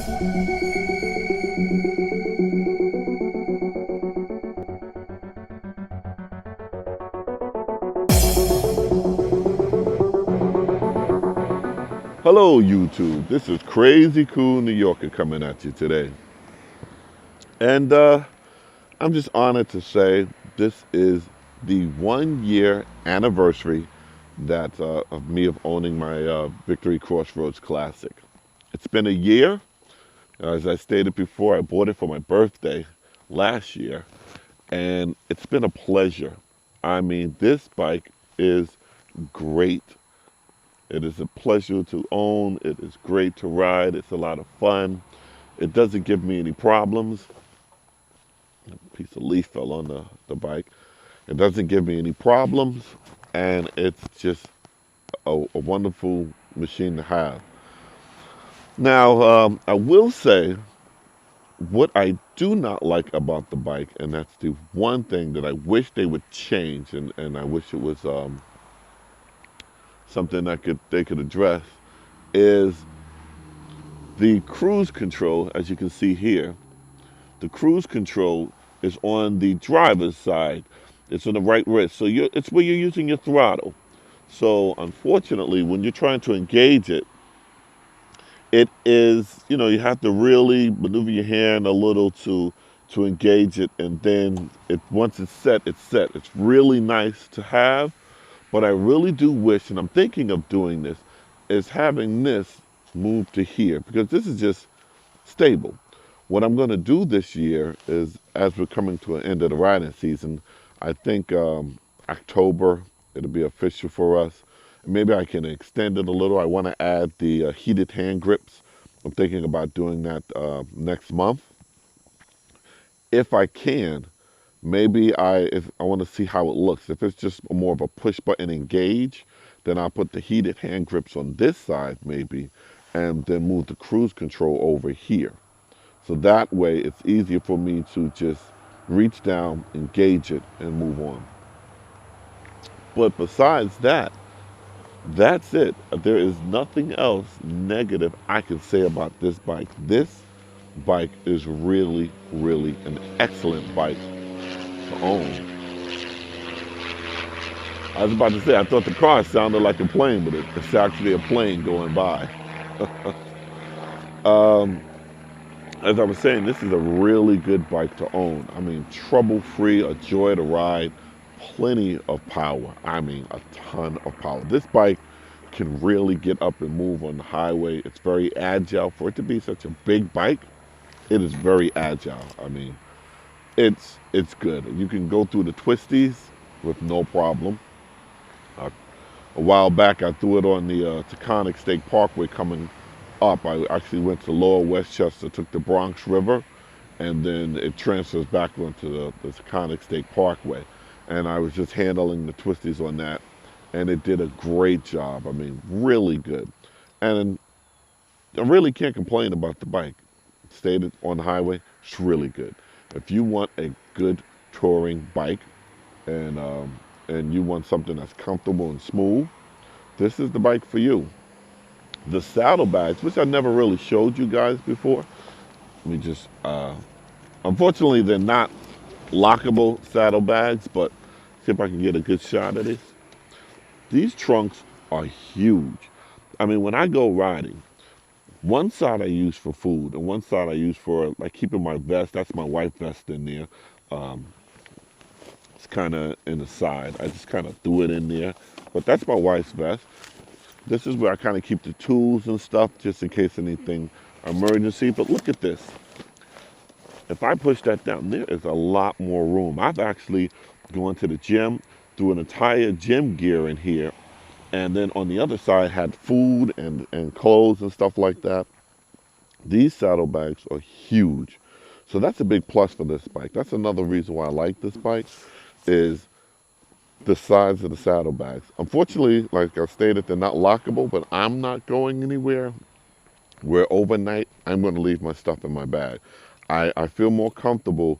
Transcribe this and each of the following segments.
Hello YouTube, this is Crazy Cool New Yorker coming at you today. And I'm just honored to say this is the 1 year anniversary of me of owning my Victory Crossroads Classic. It's been a year. As I stated before, I bought it for my birthday last year, and it's been a pleasure. I mean, this bike is great. It is a pleasure to own. It is great to ride. It's a lot of fun. It doesn't give me any problems. A piece of leaf fell on the bike. It doesn't give me any problems. And it's just a wonderful machine to have. Now, I will say what I do not like about the bike, and that's the one thing that I wish they would change, and I wish it was something that they could address, is the cruise control. As you can see here, the cruise control is on the driver's side. It's on the right wrist. So it's where you're using your throttle. So unfortunately, when you're trying to engage it, it is, you have to really maneuver your hand a little to engage it. And then once it's set, it's set. It's really nice to have. But I really do wish, and I'm thinking of doing this, is having this move to here, because this is just stable. What I'm going to do this year is, as we're coming to an end of the riding season, I think October, it'll be official for us. Maybe I can extend it a little. I want to add the heated hand grips. I'm thinking about doing that next month. If I can, maybe if I want to see how it looks. If it's just more of a push button engage, then I'll put the heated hand grips on this side maybe, and then move the cruise control over here. So that way it's easier for me to just reach down, engage it, and move on. But besides that, that's it. There is nothing else negative I can say about this bike. This bike is really, really an excellent bike to own. I was about to say, I thought the car sounded like a plane, but it's actually a plane going by. um, as I was saying, this is a really good bike to own. I mean, trouble-free, a joy to ride, plenty of power. I mean, a ton of power. This bike can really get up and move on the highway. It's very agile. For it to be such a big bike, it is very agile. I mean, it's good. You can go through the twisties with no problem. A while back, I threw it on the Taconic State Parkway coming up. I actually went to Lower Westchester, took the Bronx River, and then it transfers back onto the Taconic State Parkway. And I was just handling the twisties on that, and it did a great job. I mean, really good. And I really can't complain about the bike. Stayed on the highway, it's really good. If you want a good touring bike, and you want something that's comfortable and smooth, this is the bike for you. The saddlebags, which I never really showed you guys before. Let me just, unfortunately, they're not lockable saddlebags, but see if I can get a good shot of this. These trunks are huge. I mean, when I go riding, one side I use for food, and one side I use for like keeping my vest. That's my white vest in there. Um, it's kind of in the side. I just kind of threw it in there, but that's my wife's vest. This is where I kind of keep the tools and stuff, just in case anything emergency. But look at this. If I push that down, there is a lot more room. I've actually gone to the gym, threw an entire gym gear in here, and then on the other side had food and clothes and stuff like that. These saddlebags are huge. So that's a big plus for this bike. That's another reason why I like this bike, is the size of the saddlebags. Unfortunately, like I stated, they're not lockable, but I'm not going anywhere where overnight I'm going to leave my stuff in my bag. I feel more comfortable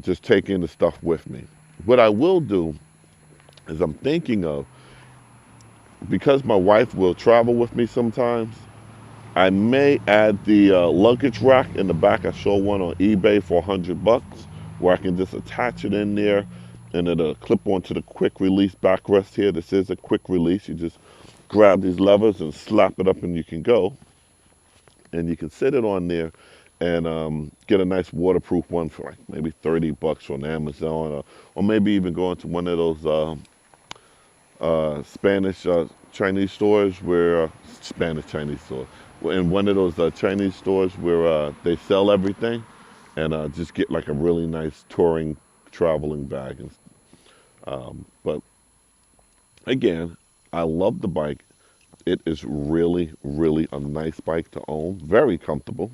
just taking the stuff with me. What I will do is I'm thinking of, because my wife will travel with me sometimes, I may add the luggage rack in the back. I saw one on eBay for $100 where I can just attach it in there and it'll clip onto the quick release backrest here. This is a quick release. You just grab these levers and slap it up and you can go. And you can sit it on there and get a nice waterproof one for like maybe $30 on Amazon, or maybe even go into one of those Spanish Chinese stores where Spanish Chinese stores, in one of those Chinese stores where they sell everything, and just get like a really nice touring traveling bag. But again, I love the bike. It is really, really a nice bike to own. Very comfortable.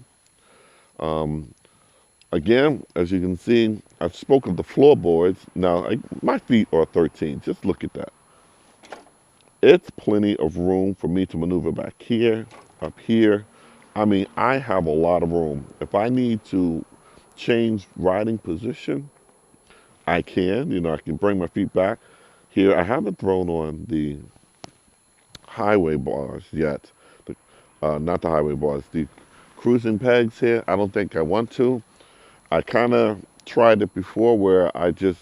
Again, as you can see, I've spoken of the floorboards. Now, my feet are 13. Just look at that. It's plenty of room for me to maneuver back here, up here. I mean, I have a lot of room. If I need to change riding position, I can. You know, I can bring my feet back. Here, I haven't thrown on the highway bars yet. Not the highway bars, the cruising pegs here. I don't think I want to. I kind of tried it before where I just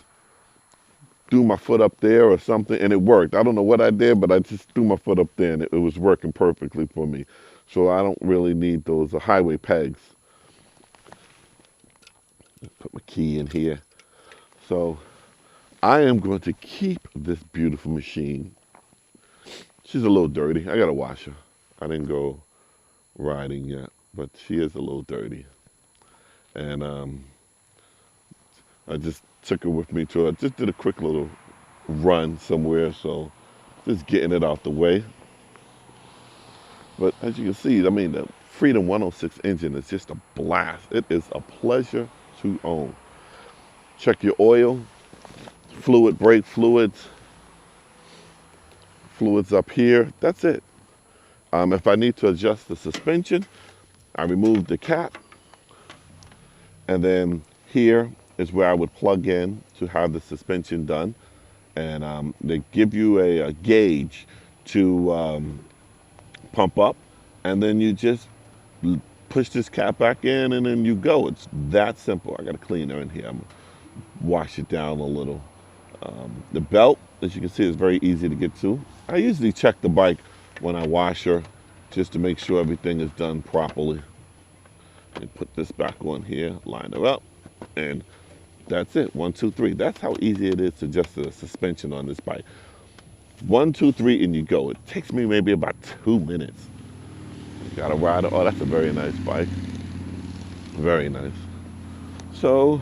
threw my foot up there or something and it worked. I don't know what I did, but I just threw my foot up there and it was working perfectly for me. So I don't really need those highway pegs. Put my key in here. So I am going to keep this beautiful machine. She's a little dirty. I gotta wash her. I didn't go riding yet, but she is a little dirty. And I just took her with me to, I just did a quick little run somewhere, so just getting it out the way. But as you can see, I mean, the Freedom 106 engine is just a blast. It is a pleasure to own. Check your oil, fluid, brake fluids, fluids up here. That's it. If I need to adjust the suspension, I remove the cap, and then here is where I would plug in to have the suspension done. And they give you a gauge to pump up, and then you just push this cap back in, and then you go. It's that simple. I got a cleaner in here. I'm gonna wash it down a little. The belt, as you can see, is very easy to get to. I usually check the bike when I wash her just to make sure everything is done properly. And put this back on here, line her up, and that's it. 1, 2, 3. That's how easy it is to adjust the suspension on this bike. 1, 2, 3, and you go. It takes me maybe about 2 minutes. Got a rider. Oh, that's a very nice bike. Very nice. So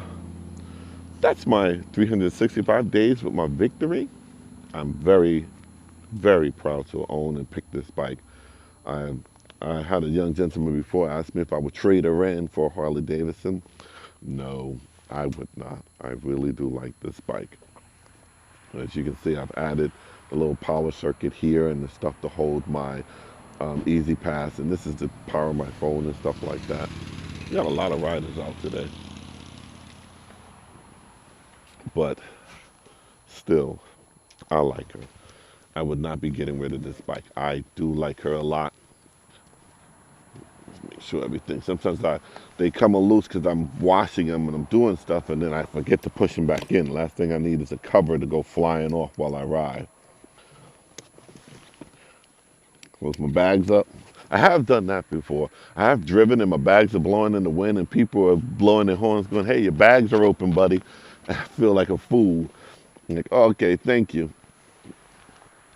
that's my 365 days with my Victory. I'm very, very proud to own and pick this bike. I had a young gentleman before ask me if I would trade her in for a Harley Davidson. No, I would not. I really do like this bike. As you can see, I've added a little power circuit here and the stuff to hold my Easy Pass, and this is to power my phone and stuff like that. You got a lot of riders out today, but still, I like her. I would not be getting rid of this bike. I do like her a lot. Make sure everything. Sometimes they come loose because I'm washing them and I'm doing stuff, and then I forget to push them back in. Last thing I need is a cover to go flying off while I ride. Close my bags up. I have done that before. I have driven and my bags are blowing in the wind and people are blowing their horns going, "Hey, your bags are open, buddy." I feel like a fool. I'm like, oh, okay, thank you.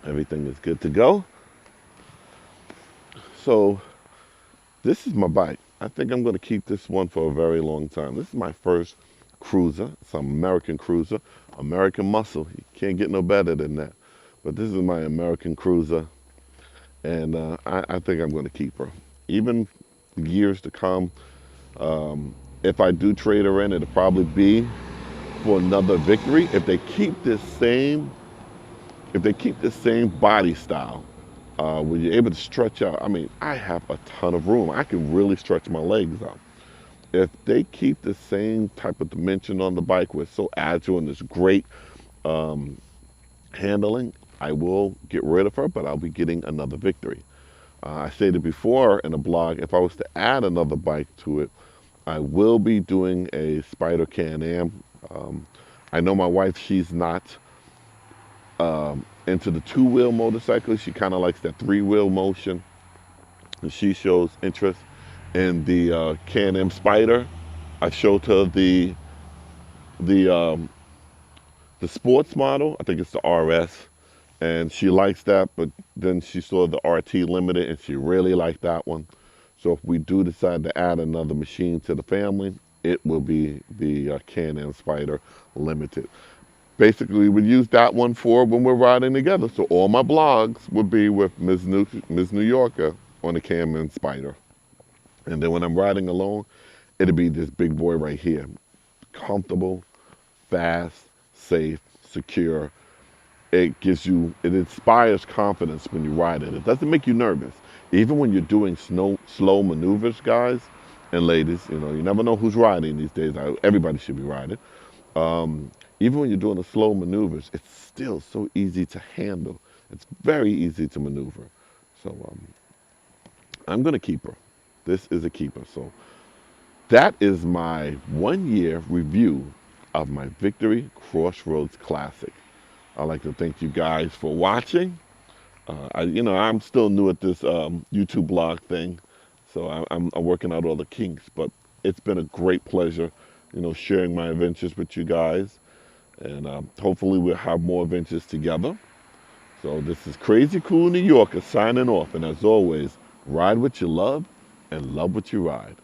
Everything is good to go. So this is my bike. I think I'm going to keep this one for a very long time. This is my first cruiser. It's an American cruiser, American muscle. You can't get no better than that. But this is my American cruiser, and I think I'm going to keep her. Even years to come, if I do trade her in, it'll probably be for another Victory. If they keep this same body style, where you're able to stretch out. I mean, I have a ton of room. I can really stretch my legs out. If they keep the same type of dimension on the bike where it's so agile and it's great handling, I will get rid of her, but I'll be getting another Victory. I stated before in a blog, if I was to add another bike to it, I will be doing a Spider Can-Am. I know my wife, she's not into the two-wheel motorcycles. She kind of likes that three-wheel motion. And she shows interest in the Can-Am Spider. I showed her the um, the sports model. I think it's the RS, and she likes that. But then she saw the RT Limited, and she really liked that one. So if we do decide to add another machine to the family, it will be the Can-Am Spider Limited. Basically, we use that one for when we're riding together. So all my blogs would be with Ms. New Yorker on the Can-Am Spider. And then when I'm riding alone, it'll be this big boy right here. Comfortable, fast, safe, secure. It inspires confidence when you ride it. It doesn't make you nervous. Even when you're doing slow maneuvers, guys and ladies, you never know who's riding these days. Everybody should be riding. Um, Even when you're doing the slow maneuvers, it's still so easy to handle. It's very easy to maneuver. So I'm going to keep her. This is a keeper. So that is my 1 year review of my Victory Crossroads Classic. I'd like to thank you guys for watching. I'm still new at this YouTube blog thing, so I'm working out all the kinks. But it's been a great pleasure, sharing my adventures with you guys, and hopefully we'll have more adventures together. So this is Crazy Cool New Yorker signing off, and as always, ride what you love and love what you ride.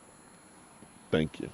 Thank you.